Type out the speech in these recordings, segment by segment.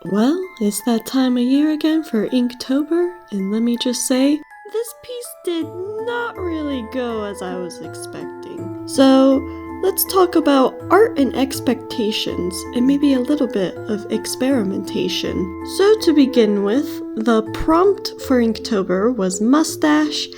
Well, it's that time of year again for Inktober, and let me just say, this piece did not really go as I was expecting. So, let's talk about art and expectations, and maybe a little bit of experimentation. So to begin with, the prompt for Inktober was mustache,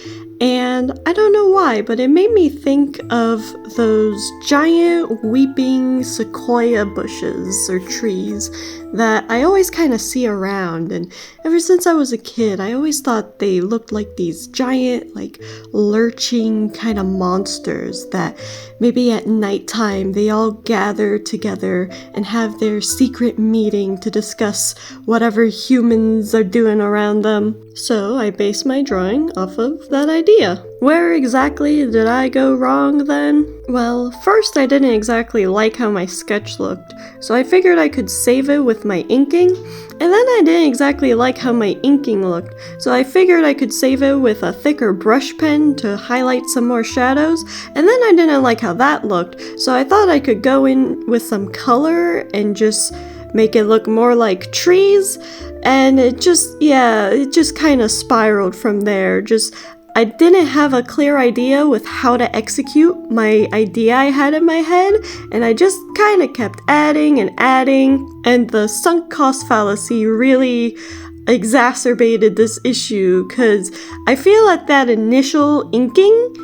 and I don't know why, but it made me think of those giant weeping sequoia bushes or trees that I always kind of see around. And ever since I was a kid, I always thought they looked like these giant, lurching kind of monsters that maybe at nighttime they all gather together and have their secret meeting to discuss whatever humans are doing around them. So I based my drawing off of that idea. Where exactly did I go wrong then? Well, first I didn't exactly like how my sketch looked, so I figured I could save it with my inking, and then I didn't exactly like how my inking looked, so I figured I could save it with a thicker brush pen to highlight some more shadows, and then I didn't like how that looked, so I thought I could go in with some color and just make it look more like trees, and it just kind of spiraled from there. I didn't have a clear idea with how to execute my idea I had in my head, and I just kind of kept adding, and the sunk cost fallacy really exacerbated this issue, because I feel at that initial inking,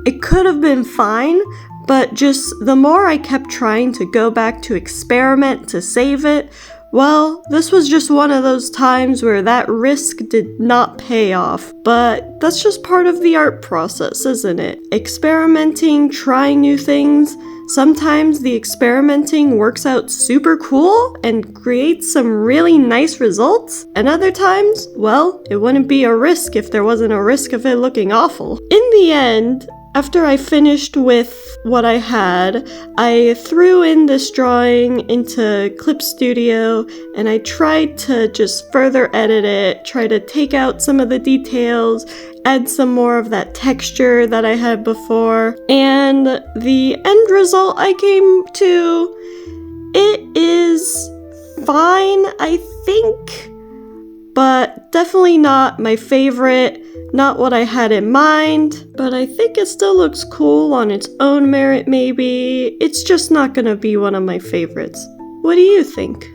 it could have been fine, but just the more I kept trying to go back to experiment to save it, well, this was just one of those times where that risk did not pay off. But that's just part of the art process, isn't it? Experimenting, trying new things. Sometimes the experimenting works out super cool and creates some really nice results. And other times, well, it wouldn't be a risk if there wasn't a risk of it looking awful. In the end, after I finished with what I had, I threw in this drawing into Clip Studio and I tried to just further edit it, try to take out some of the details, add some more of that texture that I had before, and the end result I came to, it is fine, I think, but definitely not my favorite. Not what I had in mind, but I think it still looks cool on its own merit maybe. It's just not gonna be one of my favorites. What do you think?